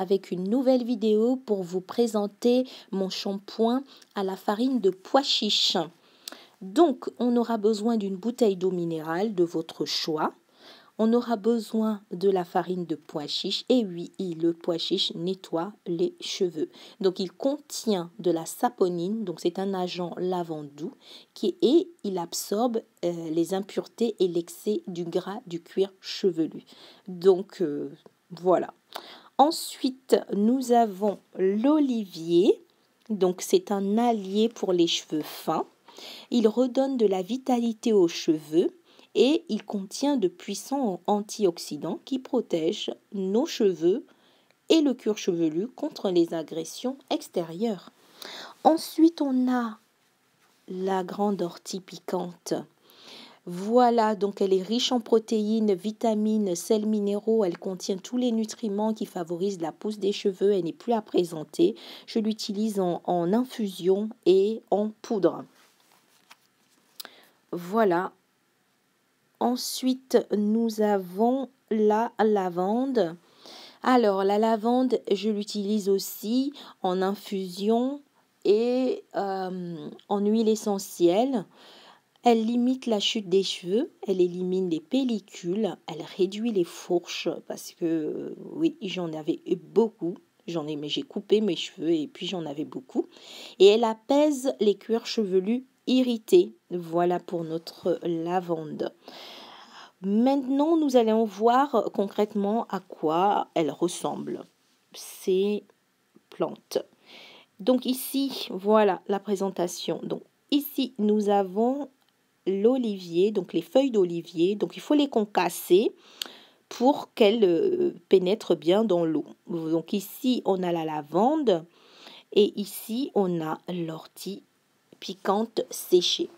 avec une nouvelle vidéo pour vous présenter mon shampoing à la farine de pois chiche. Donc, on aura besoin d'une bouteille d'eau minérale de votre choix. On aura besoin de la farine de pois chiche. Et oui, le pois chiche nettoie les cheveux. Donc, il contient de la saponine. Donc, c'est un agent lavant doux et il absorbe les impuretés et l'excès du gras du cuir chevelu. Donc, voilà. Ensuite, nous avons l'olivier. Donc, c'est un allié pour les cheveux fins. Il redonne de la vitalité aux cheveux. Et il contient de puissants antioxydants qui protègent nos cheveux et le cuir chevelu contre les agressions extérieures. Ensuite, on a la grande ortie piquante. Voilà, donc elle est riche en protéines, vitamines, sels minéraux. Elle contient tous les nutriments qui favorisent la pousse des cheveux. Elle n'est plus à présenter. Je l'utilise en infusion et en poudre. Voilà. Ensuite, nous avons la lavande. Alors, la lavande, je l'utilise aussi en infusion et en huile essentielle. Elle limite la chute des cheveux, elle élimine les pellicules, elle réduit les fourches parce que, oui, j'en avais beaucoup. Mais j'ai coupé mes cheveux et puis j'en avais beaucoup. Et elle apaise les cuirs chevelus irrités. Voilà pour notre lavande. Maintenant, nous allons voir concrètement à quoi elles ressemblent, ces plantes. Donc ici, voilà la présentation. Donc ici, nous avons l'olivier, donc les feuilles d'olivier. Donc il faut les concasser pour qu'elles pénètrent bien dans l'eau. Donc ici, on a la lavande et ici, on a l'ortie piquante séchée.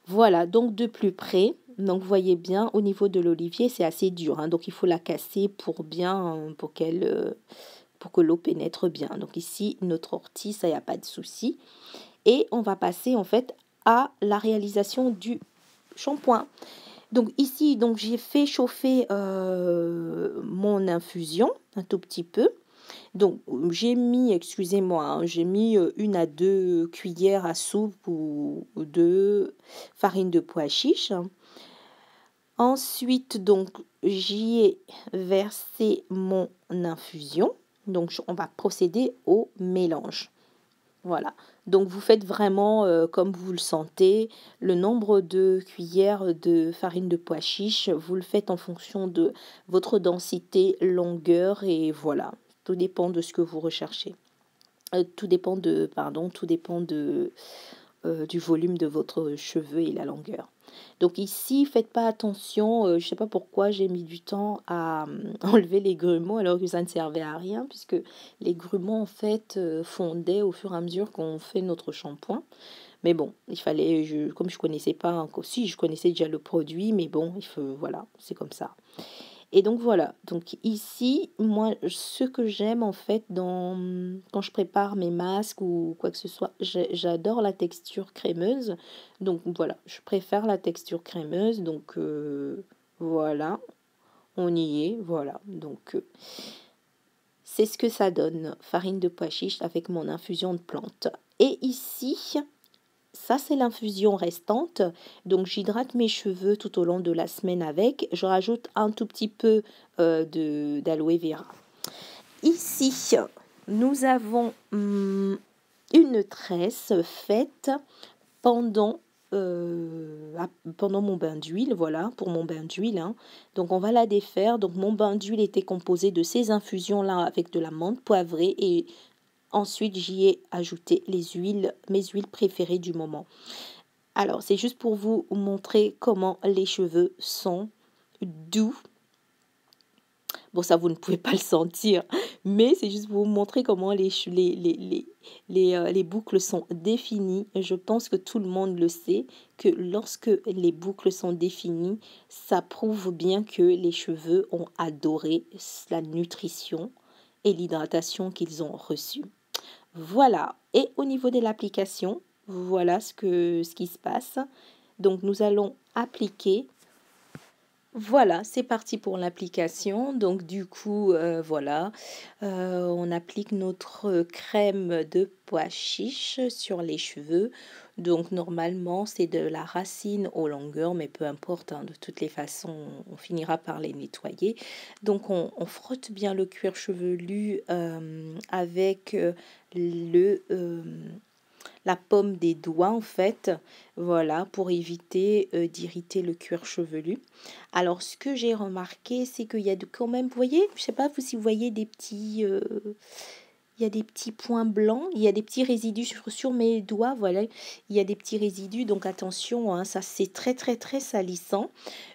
Voilà, donc de plus près, donc vous voyez bien, au niveau de l'olivier, c'est assez dur. Hein, donc il faut la casser pour que l'eau pénètre bien. Donc ici, notre ortie, ça, il n'y a pas de souci. Et on va passer en fait à la réalisation du shampoing. Donc ici, donc j'ai fait chauffer mon infusion un tout petit peu. Donc, j'ai mis, excusez-moi, hein, j'ai mis 1 à 2 cuillères à soupe ou de farine de pois chiche. Ensuite, donc, j'y ai versé mon infusion. Donc, on va procéder au mélange. Voilà. Donc, vous faites vraiment comme vous le sentez. Le nombre de cuillères de farine de pois chiche, vous le faites en fonction de votre densité, longueur et voilà. Tout dépend de ce que vous recherchez. Tout dépend du volume de votre cheveu et la longueur. Donc ici, faites pas attention. Je ne sais pas pourquoi j'ai mis du temps à enlever les grumeaux alors que ça ne servait à rien puisque les grumeaux en fait fondaient au fur et à mesure qu'on fait notre shampoing. Mais bon, il fallait, comme je connaissais pas encore, si je connaissais déjà le produit, mais bon, voilà, c'est comme ça. Et donc voilà, donc ici, moi, ce que j'aime en fait quand je prépare mes masques ou quoi que ce soit, j'adore la texture crémeuse. Donc voilà, je préfère la texture crémeuse. Donc voilà, on y est, voilà. Donc c'est ce que ça donne, farine de pois chiche avec mon infusion de plantes. Et ici, ça, c'est l'infusion restante. Donc, j'hydrate mes cheveux tout au long de la semaine avec. Je rajoute un tout petit peu d'aloe vera. Ici, nous avons une tresse faite pendant mon bain d'huile. Voilà, pour mon bain d'huile. Hein. Donc, on va la défaire. Donc, mon bain d'huile était composé de ces infusions-là avec de la menthe poivrée et ensuite, j'y ai ajouté mes huiles préférées du moment. Alors, c'est juste pour vous montrer comment les cheveux sont doux. Bon, ça, vous ne pouvez pas le sentir, mais c'est juste pour vous montrer comment les boucles sont définies. Je pense que tout le monde le sait, que lorsque les boucles sont définies, ça prouve bien que les cheveux ont adoré la nutrition et l'hydratation qu'ils ont reçue. Voilà, et au niveau de l'application, voilà ce qui se passe. Donc nous allons appliquer, Voilà, c'est parti pour l'application. Donc du coup, voilà, on applique notre crème de pois chiche sur les cheveux. Donc normalement, c'est de la racine aux longueurs, mais peu importe, hein, de toutes les façons, on finira par les nettoyer. Donc on frotte bien le cuir chevelu avec la paume des doigts en fait, voilà, pour éviter d'irriter le cuir chevelu. Alors ce que j'ai remarqué, c'est qu'il y a quand même, vous voyez, je sais pas si vous voyez des petits, il y a des petits points blancs, il y a des petits résidus sur mes doigts, voilà, il y a des petits résidus, donc attention, hein, ça c'est très très très salissant.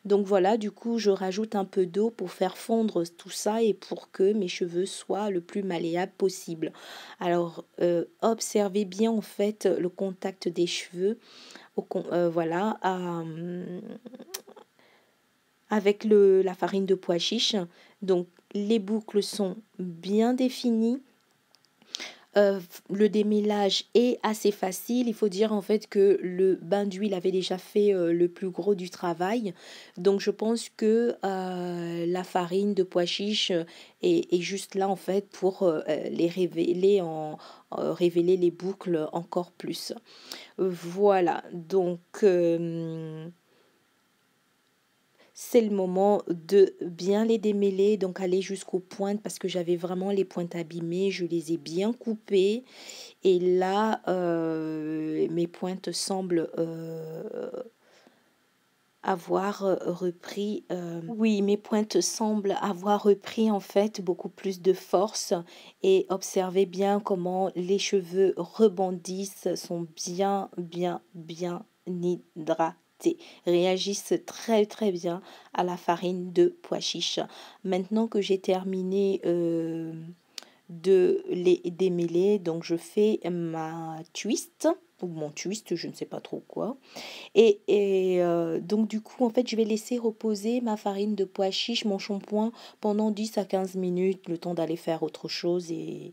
Donc voilà, du coup je rajoute un peu d'eau pour faire fondre tout ça et pour que mes cheveux soient le plus malléables possible. Alors observez bien en fait le contact des cheveux, voilà, avec la farine de pois chiche. Donc les boucles sont bien définies. Le démêlage est assez facile. Il faut dire en fait que le bain d'huile avait déjà fait le plus gros du travail. Donc je pense que la farine de pois chiche est juste là en fait pour les révéler révéler les boucles encore plus. Voilà, donc c'est le moment de bien les démêler, donc aller jusqu'aux pointes parce que j'avais vraiment les pointes abîmées, je les ai bien coupées et là mes pointes semblent avoir repris, oui, mes pointes semblent avoir repris en fait beaucoup plus de force et observez bien comment les cheveux rebondissent, sont bien hydratés, réagissent très très bien à la farine de pois chiche. Maintenant que j'ai terminé de les démêler, donc je fais ma twist ou mon twist, je ne sais pas trop quoi. Donc du coup, en fait, je vais laisser reposer ma farine de pois chiche, mon shampoing, pendant 10 à 15 minutes, le temps d'aller faire autre chose. Et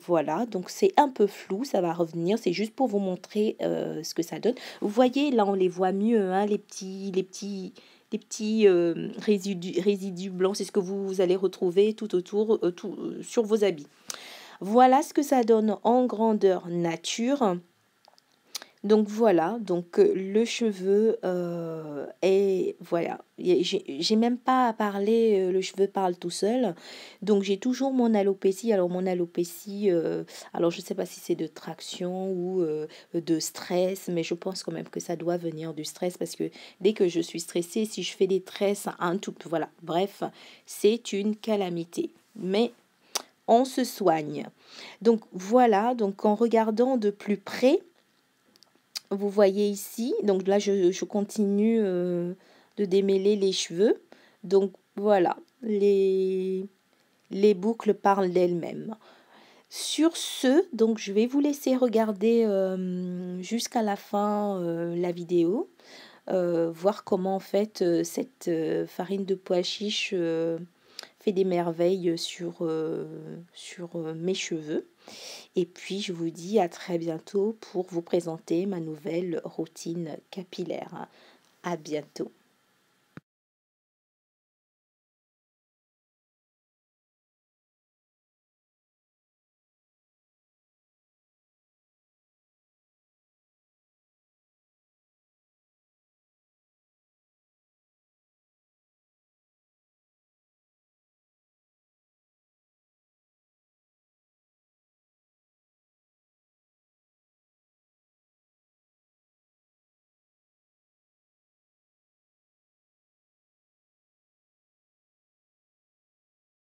voilà, donc c'est un peu flou, ça va revenir. C'est juste pour vous montrer ce que ça donne. Vous voyez, là, on les voit mieux, hein, les petits résidus blancs. C'est ce que vous allez retrouver tout autour, sur vos habits. Voilà ce que ça donne en grandeur nature. Donc voilà, donc le cheveu est voilà, j'ai même pas à parler, le cheveu parle tout seul. Donc j'ai toujours mon alopécie. Alors mon alopécie, alors je sais pas si c'est de traction ou de stress, mais je pense quand même que ça doit venir du stress parce que dès que je suis stressée, si je fais des tresses, un tout, voilà, bref, c'est une calamité. Mais on se soigne. Donc voilà, donc en regardant de plus près. Vous voyez ici, donc là je continue de démêler les cheveux. Donc voilà, les boucles parlent d'elles-mêmes. Sur ce, donc je vais vous laisser regarder jusqu'à la fin la vidéo, voir comment en fait cette farine de pois chiche fait des merveilles sur mes cheveux. Et puis, je vous dis à très bientôt pour vous présenter ma nouvelle routine capillaire. À bientôt.